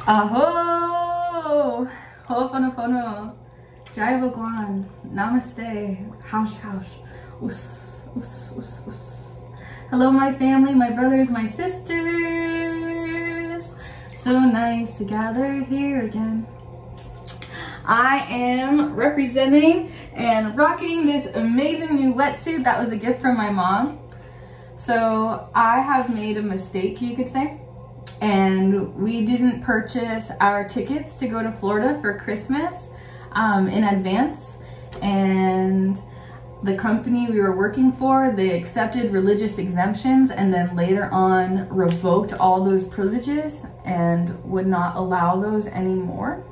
Aho! Ho'oponopono. Jai Bhagwan. Namaste. Haush haush. Us, us, us, us. Hello, my family, my brothers, my sisters. So nice to gather here again. I am representing and rocking this amazing new wetsuit that was a gift from my mom. So I have made a mistake, you could say. And we didn't purchase our tickets to go to Florida for Christmas in advance. And the company we were working for, they accepted religious exemptions and then later on revoked all those privileges and would not allow those anymore.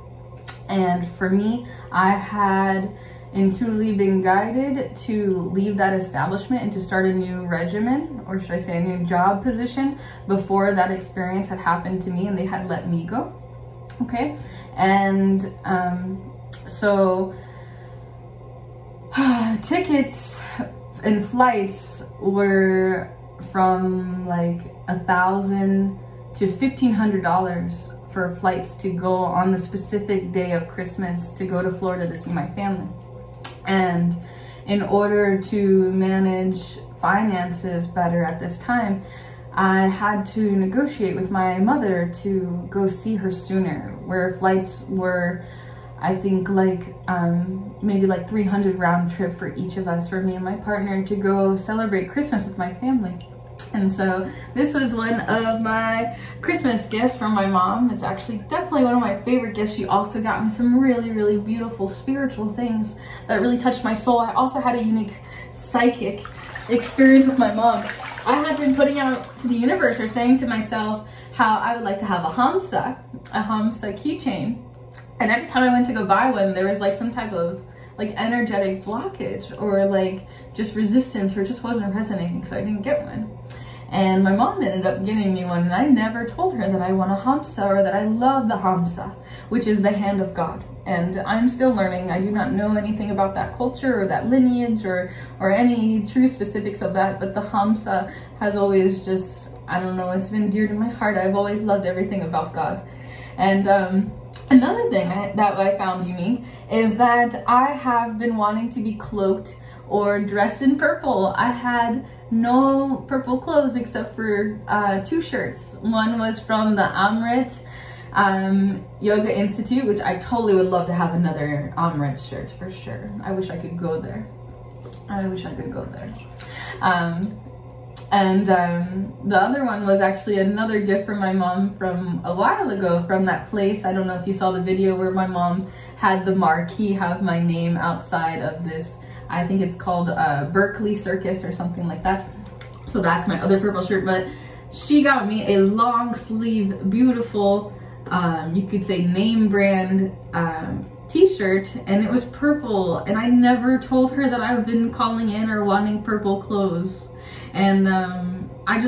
And for me, I had intuitively been guided to leave that establishment and to start a new regimen, or should I say a new job position, before that experience had happened to me and they had let me go. Okay, and so tickets and flights were from like $1,000 to $1,500 for flights to go on the specific day of Christmas to go to Florida to see my family. And in order to manage finances better at this time, I had to negotiate with my mother to go see her sooner, where flights were, I think, like maybe like 300 round trip for each of us, for me and my partner, to go celebrate Christmas with my family. And so this was one of my Christmas gifts from my mom. It's actually definitely one of my favorite gifts. She also got me some really, really beautiful spiritual things that really touched my soul. I also had a unique psychic experience with my mom. I had been putting out to the universe, or saying to myself, how I would like to have a Hamsa keychain. And every time I went to go buy one, there was like some type of like energetic blockage or like just resistance, or it just wasn't resonating, so I didn't get one. And my mom ended up getting me one, and I never told her that I want a Hamsa or that I love the Hamsa, which is the hand of God. And I'm still learning. I do not know anything about that culture or that lineage or any true specifics of that, but the Hamsa has always just, I don't know, it's been dear to my heart. I've always loved everything about God. And another thing that I found unique is that I have been wanting to be cloaked or dressed in purple. I had no purple clothes except for 2 shirts. One was from the Amrit Yoga Institute, which I totally would love to have another Amrit shirt for sure. I wish I could go there. I wish I could go there. And the other one was actually another gift from my mom from a while ago, from that place. I don't know if you saw the video where my mom had the marquee have my name outside of this, I think it's called Berkeley Circus or something like that. So that's my other purple shirt. But she got me a long sleeve, beautiful, you could say name brand t-shirt, and it was purple. And I never told her that I've been calling in or wanting purple clothes. And I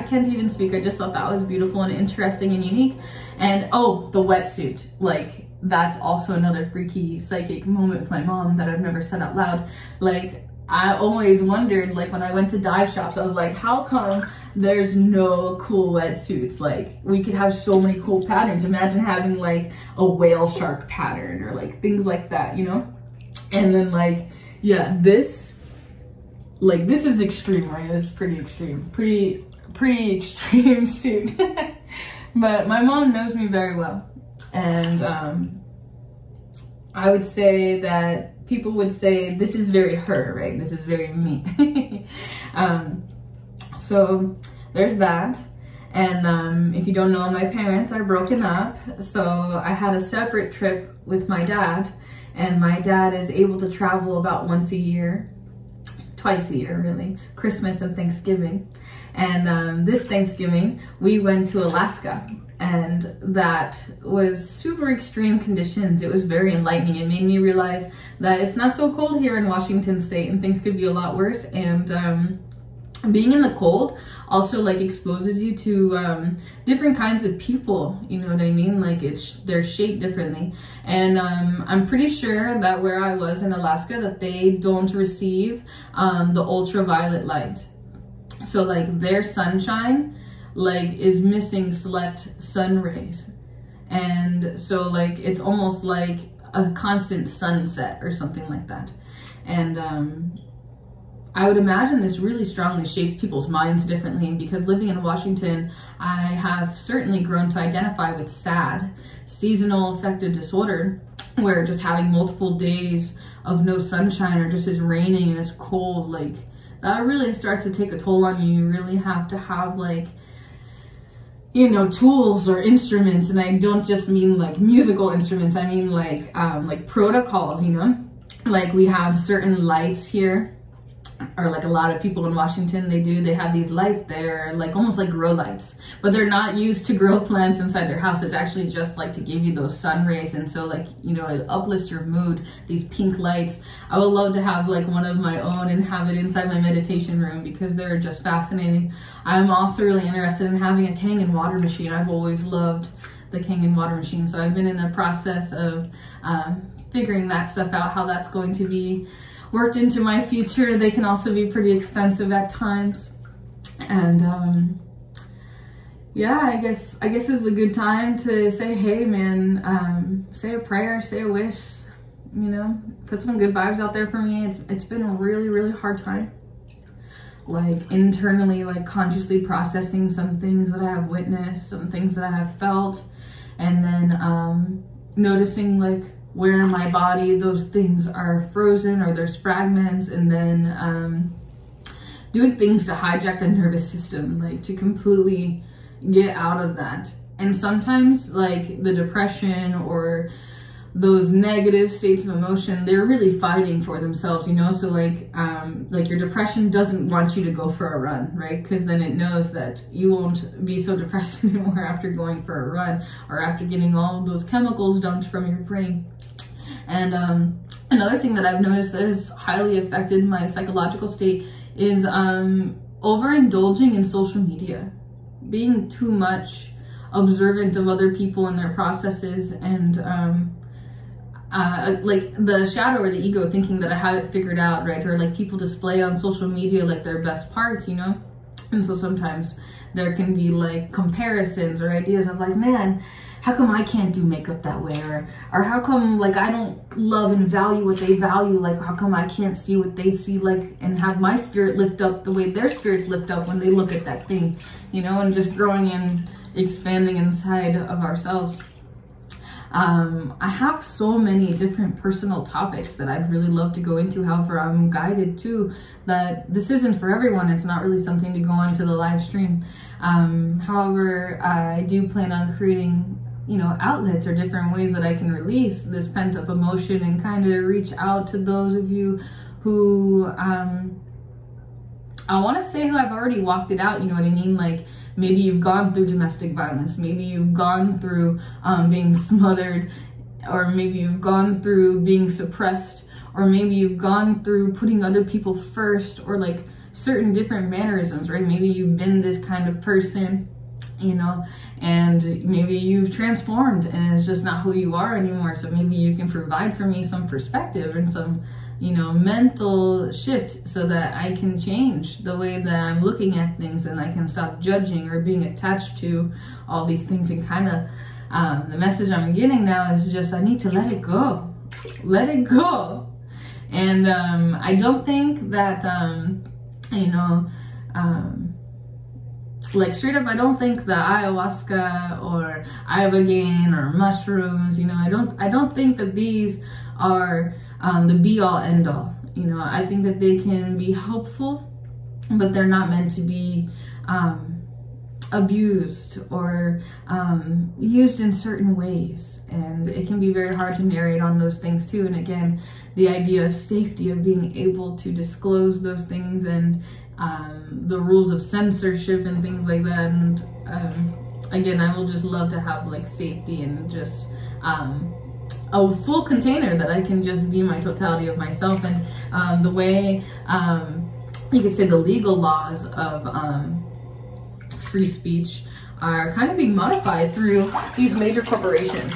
can't even speak. I just thought that was beautiful and interesting and unique. And oh, the wetsuit, like that's also another freaky psychic moment with my mom that I've never said out loud. Like I always wondered, like when I went to dive shops, I was like, how come there's no cool wetsuits? Like we could have so many cool patterns. Imagine having like a whale shark pattern or like things like that, you know? And then like, yeah, this is extreme, right? This is pretty extreme, pretty extreme suit. But my mom knows me very well. And I would say that people would say this is very her, right? This is very me. So there's that. And if you don't know, my parents are broken up. So I had a separate trip with my dad, and my dad is able to travel about once a year. Twice a year, really, Christmas and Thanksgiving. And this Thanksgiving, we went to Alaska, and that was super extreme conditions. It was very enlightening. It made me realize that it's not so cold here in Washington State, and things could be a lot worse. And being in the cold also like exposes you to different kinds of people, you know what I mean? Like they're shaped differently. And I'm pretty sure that where I was in Alaska, that they don't receive the ultraviolet light. So like their sunshine like is missing select sun rays. And so like it's almost like a constant sunset or something like that. And I would imagine this really strongly shapes people's minds differently, because living in Washington, I have certainly grown to identify with SAD, seasonal affective disorder, where just having multiple days of no sunshine or just is raining and it's cold, like that really starts to take a toll on you. You really have to have like, you know, tools or instruments. And I don't just mean like musical instruments. I mean like protocols, you know, like we have certain lights here, or like a lot of people in Washington, they have these lights. They're like almost like grow lights, but they're not used to grow plants inside their house. It's actually just like to give you those sun rays. And so like, you know, it uplifts your mood, these pink lights. I would love to have like one of my own and have it inside my meditation room, because they're just fascinating. I'm also really interested in having a Kangen water machine. I've always loved the Kangen water machine. So I've been in a process of figuring that stuff out, how that's going to be worked into my future. They can also be pretty expensive at times. And yeah, I guess this is a good time to say, hey man, say a prayer, say a wish, you know, put some good vibes out there for me. It's been a really, really hard time, like internally, like consciously processing some things that I have witnessed, some things that I have felt, and then noticing like where in my body those things are frozen or there's fragments, and then doing things to hijack the nervous system, like to completely get out of that. And sometimes like the depression or those negative states of emotion, they're really fighting for themselves, you know? So like your depression doesn't want you to go for a run, right? Because then it knows that you won't be so depressed anymore after going for a run or after getting all of those chemicals dumped from your brain. And another thing that I've noticed that has highly affected my psychological state is overindulging in social media, being too much observant of other people and their processes, and like the shadow or the ego thinking that I have it figured out, right? Or like people display on social media like their best parts, you know? And so sometimes there can be like comparisons or ideas of like, man, how come I can't do makeup that way? Or how come like I don't love and value what they value? Like how come I can't see what they see, like, and have my spirit lift up the way their spirits lift up when they look at that thing, you know? And just growing and expanding inside of ourselves. I have so many different personal topics that I'd really love to go into. However, I'm guided too that this isn't for everyone. It's not really something to go onto the live stream. However, I do plan on creating, you know, outlets or different ways that I can release this pent up emotion and kind of reach out to those of you who, I want to say who have already walked it out, you know what I mean? Like, maybe you've gone through domestic violence, maybe you've gone through being smothered, or maybe you've gone through being suppressed, or maybe you've gone through putting other people first, or like certain different mannerisms, right? Maybe you've been this kind of person, you know, and maybe you've transformed and it's just not who you are anymore. So maybe you can provide for me some perspective and some, you know, mental shift so that I can change the way that I'm looking at things, and I can stop judging or being attached to all these things. And kind of the message I'm getting now is just I need to let it go. Let it go. And I don't think that, you know, like straight up, I don't think that ayahuasca or ibogaine or mushrooms, you know, I don't think that these are the be all end all. You know, I think that they can be helpful, but they're not meant to be abused or used in certain ways. And it can be very hard to narrate on those things too. And again, the idea of safety, of being able to disclose those things, and the rules of censorship and things like that. And again, I will just love to have like safety and just a full container that I can just be my totality of myself. And the way you could say the legal laws of free speech are kind of being modified through these major corporations.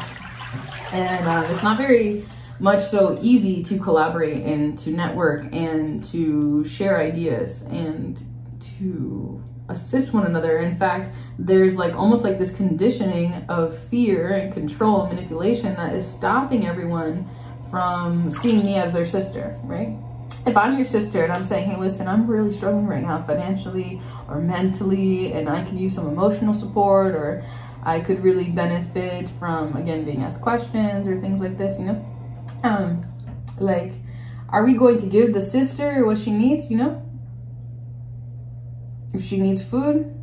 And it's not very much so easy to collaborate and to network and to share ideas and to assist one another. In fact, there's like almost like this conditioning of fear and control and manipulation that is stopping everyone from seeing me as their sister, right? If I'm your sister and I'm saying, hey, listen, I'm really struggling right now financially or mentally, and I could use some emotional support, or I could really benefit from, again, being asked questions or things like this, you know? Like, are we going to give the sister what she needs, you know? If she needs food,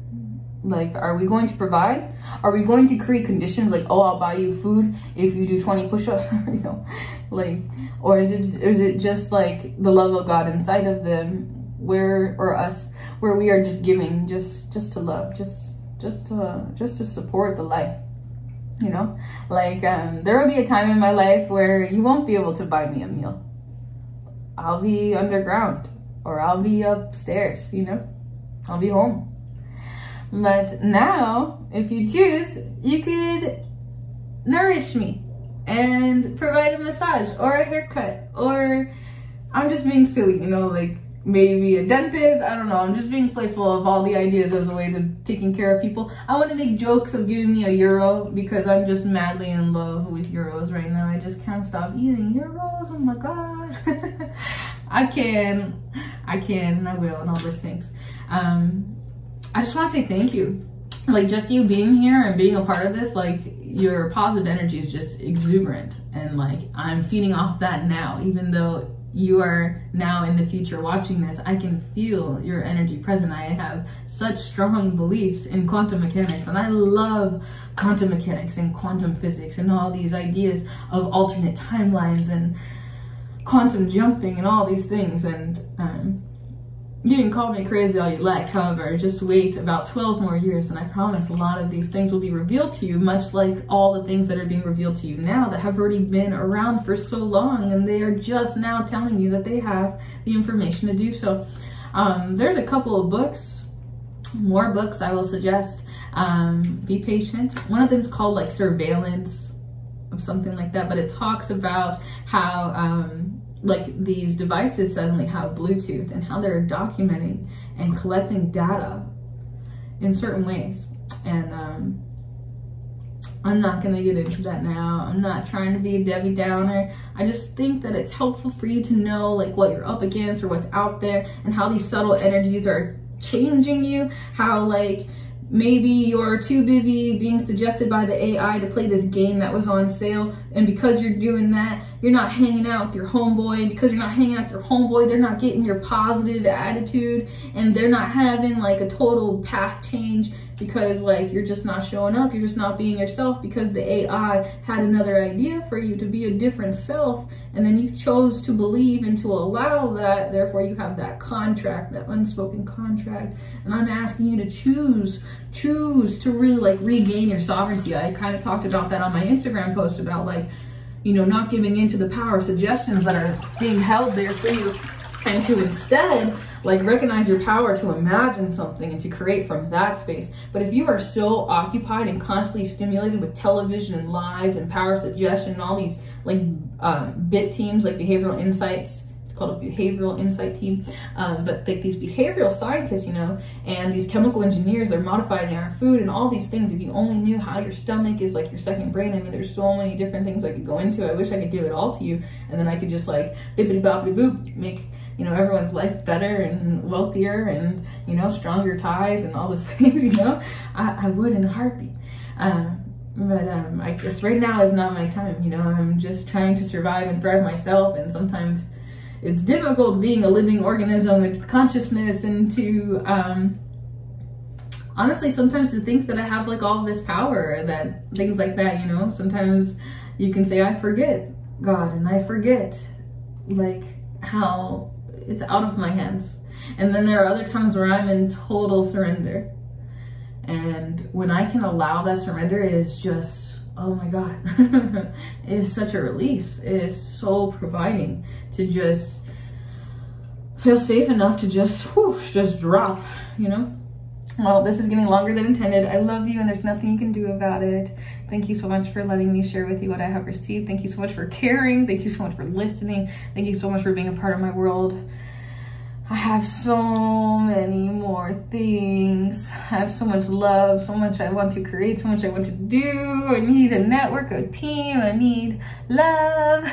like, are we going to provide? Are we going to create conditions like, oh, I'll buy you food if you do 20 push-ups, you know? Like, or is it just like the love of God inside of them, us, where we are just giving, just to love, just to support the life, you know? Like, there will be a time in my life where you won't be able to buy me a meal. I'll be underground, or I'll be upstairs, you know? I'll be home. But now, if you choose, you could nourish me and provide a massage or a haircut, or I'm just being silly, you know, like maybe a dentist. I don't know. I'm just being playful of all the ideas of the ways of taking care of people. I want to make jokes of giving me a euro because I'm just madly in love with euros right now. I just can't stop eating euros. Oh my God. I can, and I will, and all those things. I just want to say thank you. Like, just you being here and being a part of this, like, your positive energy is just exuberant. And like, I'm feeding off that now, even though you are now in the future watching this, I can feel your energy present. I have such strong beliefs in quantum mechanics, and I love quantum mechanics and quantum physics and all these ideas of alternate timelines and quantum jumping and all these things. And you can call me crazy all you like. However, just wait about 12 more years and I promise a lot of these things will be revealed to you, much like all the things that are being revealed to you now that have already been around for so long, and they are just now telling you that they have the information to do so. There's a couple of books, more books I will suggest. Be patient. One of them is called like Surveillance of something like that, but it talks about how like these devices suddenly have Bluetooth and how they're documenting and collecting data in certain ways. And I'm not gonna get into that now. I'm not trying to be a Debbie Downer. I just think that it's helpful for you to know like what you're up against or what's out there, and how these subtle energies are changing you, how like maybe you're too busy being suggested by the AI to play this game that was on sale, and because you're doing that, you're not hanging out with your homeboy, and because you're not hanging out with your homeboy, they're not getting your positive attitude, and they're not having like a total path change because like you're just not showing up, you're just not being yourself because the AI had another idea for you to be a different self, and then you chose to believe and to allow that. Therefore you have that contract, that unspoken contract, and I'm asking you to choose to really like regain your sovereignty. I kind of talked about that on my Instagram post about like, you know, not giving into the power of suggestions that are being held there for you, and to instead like recognize your power to imagine something and to create from that space. But if you are so occupied and constantly stimulated with television and lies and power suggestion and all these like bit teams like behavioral insights, called a behavioral insight team, but like these behavioral scientists, you know, and these chemical engineers, they're modifying our food and all these things. If you only knew how your stomach is like your second brain. I mean, there's so many different things I could go into. I wish I could give it all to you, and then I could just like bippity boppity boop, make, you know, everyone's life better and wealthier and, you know, stronger ties and all those things, you know. I would in a heartbeat. But I guess right now is not my time, you know. I'm just trying to survive and thrive myself, and sometimes it's difficult being a living organism with consciousness, and to honestly sometimes to think that I have like all this power, that things like that, you know. Sometimes you can say I forget God, and I forget like how it's out of my hands. And then there are other times where I'm in total surrender, and when I can allow that surrender, it is just, oh my God, it is such a release. It is so providing to just feel safe enough to just, whoosh, just drop, you know? Well, this is getting longer than intended. I love you, and there's nothing you can do about it. Thank you so much for letting me share with you what I have received. Thank you so much for caring. Thank you so much for listening. Thank you so much for being a part of my world. I have so many more things. I have so much love, so much I want to create, so much I want to do. I need a network, a team, I need love.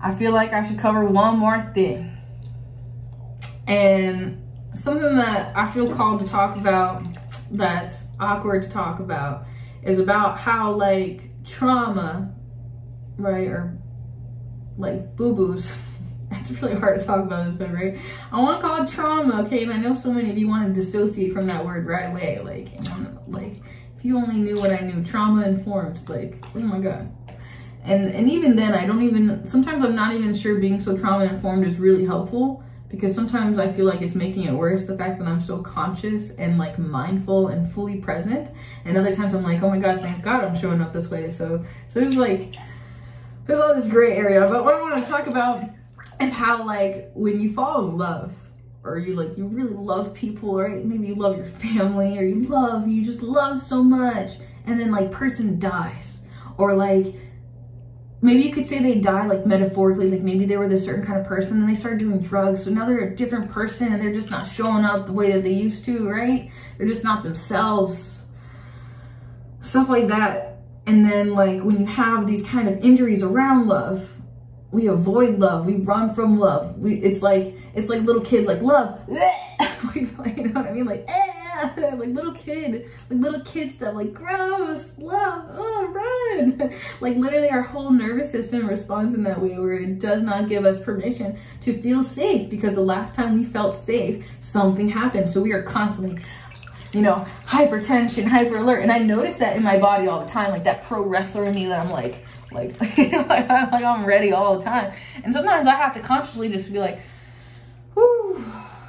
I feel like I should cover one more thing. And something that I feel called to talk about that's awkward to talk about is about how like trauma, right, or like boo-boos, it's really hard to talk about this way, right? I want to call it trauma, okay? And I know so many of you want to dissociate from that word right away, like, you know, like if you only knew what I knew, trauma informed, like, oh my God. And even then, sometimes I'm not even sure being so trauma informed is really helpful, because sometimes I feel like it's making it worse, the fact that I'm so conscious and like mindful and fully present. And other times I'm like, oh my God, thank God I'm showing up this way. So there's all this gray area. But what I want to talk about is how like when you fall in love, or you really love people, right? Maybe you love your family, or you just love so much, and then like person dies, or like, maybe you could say they die like metaphorically, like maybe they were this certain kind of person and they started doing drugs. So now they're a different person and they're just not showing up the way that they used to, right? They're just not themselves. Stuff like that. And then like when you have these kind of injuries around love, we avoid love, we run from love. It's like little kids like love. You know what I mean? Like, like little kid stuff, like gross, love, oh, run. Like literally our whole nervous system responds in that way, where it does not give us permission to feel safe, because the last time we felt safe, something happened. So we are constantly, you know, hypertension, hyper alert. And I notice that in my body all the time, like that pro wrestler in me that I'm like I'm ready all the time. And sometimes I have to consciously just be like, whew,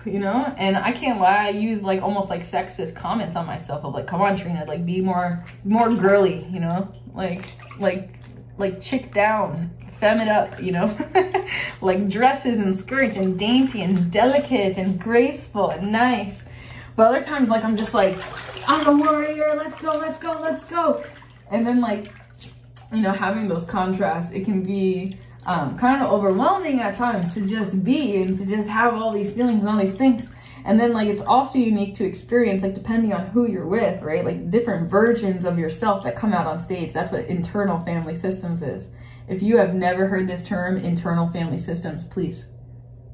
you know. And I can't lie, I use like almost like sexist comments on myself of like, come on Trina, like be more girly, you know, like chick down, femme it up, you know. Like dresses and skirts and dainty and delicate and graceful and nice. But other times like I'm just like, I'm a warrior, let's go, let's go, let's go. And then like, you know, having those contrasts, it can be kind of overwhelming at times to just be and to just have all these feelings and all these things. And then like it's also unique to experience, like depending on who you're with, right? Like different versions of yourself that come out on stage. That's what internal family systems is. If you have never heard this term, internal family systems, please,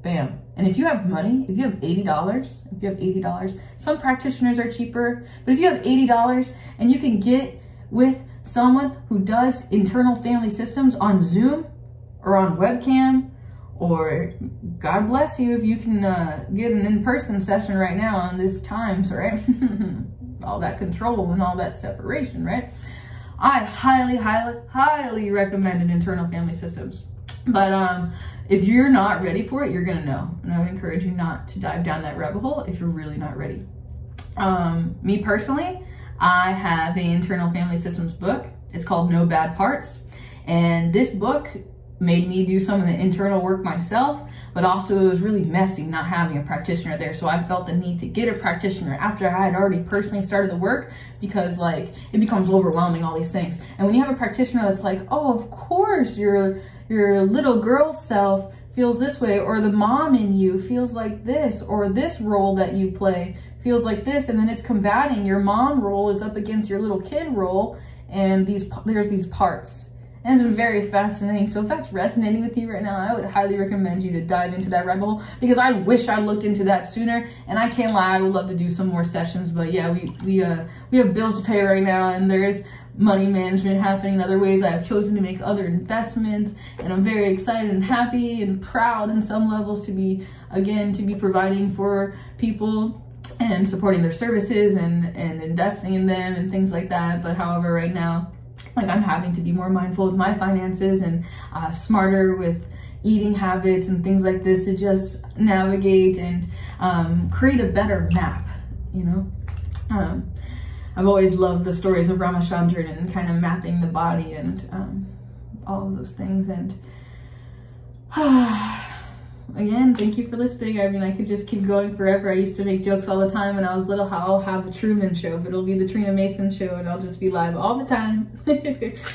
bam. And if you have money, if you have $80, some practitioners are cheaper, but if you have $80 and you can get with someone who does internal family systems on Zoom or on webcam, or God bless you if you can get an in-person session right now on this times, right? All that control and all that separation, right? I highly recommend an internal family systems. But if you're not ready for it, you're gonna know. And I would encourage you not to dive down that rabbit hole if you're really not ready. Me personally, I have an internal family systems book. It's called No Bad Parts. And this book made me do some of the internal work myself, but also it was really messy not having a practitioner there. So I felt the need to get a practitioner after I had already personally started the work, because like it becomes overwhelming, all these things. And when you have a practitioner that's like, oh, of course your little girl self feels this way, or the mom in you feels like this, or this role that you play feels like this, and then it's combating. Your mom role is up against your little kid role, and there's these parts. And it's been very fascinating. So if that's resonating with you right now, I would highly recommend you to dive into that rabbit hole, because I wish I looked into that sooner. And I can't lie, I would love to do some more sessions, but yeah, we have bills to pay right now, and there is money management happening in other ways. I have chosen to make other investments, and I'm very excited and happy and proud in some levels to be providing for people and supporting their services and investing in them and things like that. But however, right now, like I'm having to be more mindful with my finances and smarter with eating habits and things like this to just navigate and create a better map, you know? I've always loved the stories of Ramachandran and kind of mapping the body and all of those things. And again, thank you for listening. I mean, I could just keep going forever. I used to make jokes all the time when I was little how I'll have a Truman show, but it'll be the Trina Mason show, and I'll just be live all the time,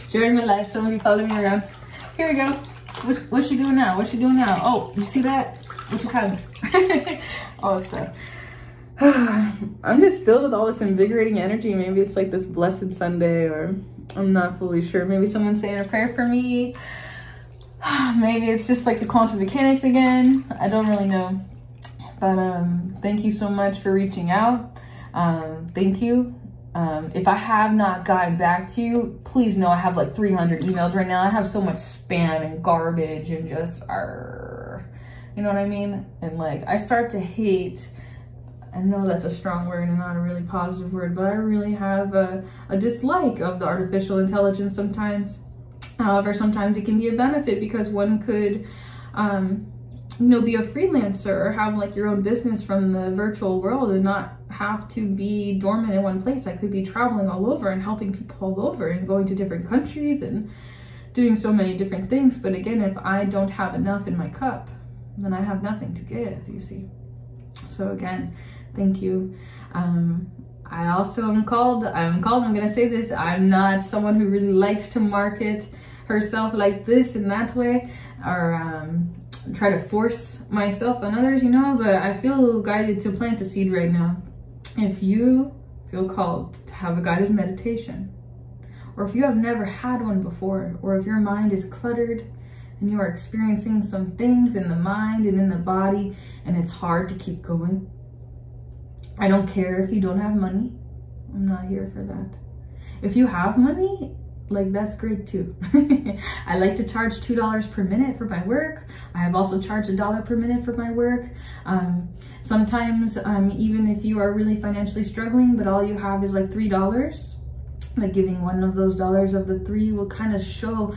sharing my life. Some of you follow me around. Here we go. What's she doing now? What's she doing now? Oh, you see that? What just happened? All that stuff. I'm just filled with all this invigorating energy. Maybe it's like this blessed Sunday, or I'm not fully sure. Maybe someone's saying a prayer for me. Maybe it's just like the quantum mechanics again. I don't really know. But thank you so much for reaching out. Thank you. If I have not gotten back to you, please know I have like 300 emails right now. I have so much spam and garbage and just, you know what I mean? And like, I start to hate, I know that's a strong word and not a really positive word, but I really have a dislike of the artificial intelligence sometimes. However, sometimes it can be a benefit because one could, you know, be a freelancer or have like your own business from the virtual world and not have to be dormant in one place. I could be traveling all over and helping people all over and going to different countries and doing so many different things. But again, if I don't have enough in my cup, then I have nothing to give, you see. So again, thank you. I also am called, I'm gonna say this, I'm not someone who really likes to market herself like this and that way, or try to force myself on others, you know, but I feel guided to plant the seed right now. If you feel called to have a guided meditation, or if you have never had one before, or if your mind is cluttered and you are experiencing some things in the mind and in the body and it's hard to keep going, I don't care if you don't have money. I'm not here for that. If you have money, like, that's great too. I like to charge $2 per minute for my work. I have also charged $1 per minute for my work. Sometimes, even if you are really financially struggling, but all you have is like $3, like giving one of those dollars of the 3 will kind of show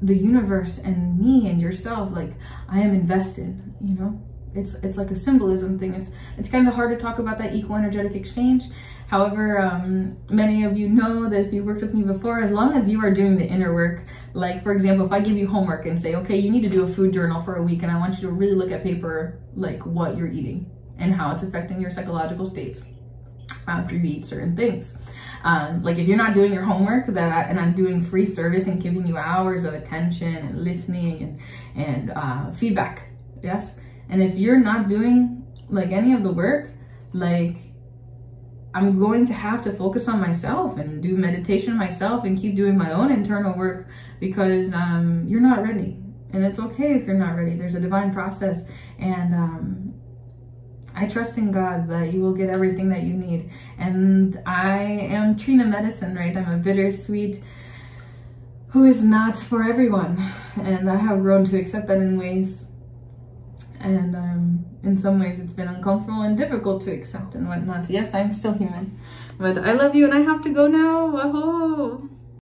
the universe and me and yourself, like, I am invested, you know? It's like a symbolism thing. It's kind of hard to talk about that equal energetic exchange. However, many of you know that if you worked with me before, as long as you are doing the inner work, like for example, if I give you homework and say, okay, you need to do a food journal for a week, and I want you to really look at paper, like what you're eating and how it's affecting your psychological states after you eat certain things. Like if you're not doing your homework, and I'm doing free service and giving you hours of attention and listening and feedback, yes? And if you're not doing like any of the work, like I'm going to have to focus on myself and do meditation myself and keep doing my own internal work because you're not ready. And it's okay if you're not ready. There's a divine process. And I trust in God that you will get everything that you need. And I am Trina Medicine, right? I'm a bittersweet who is not for everyone. And I have grown to accept that in ways. And in some ways it's been uncomfortable and difficult to accept and whatnot. Yes, I'm still human. But I love you and I have to go now. Aho!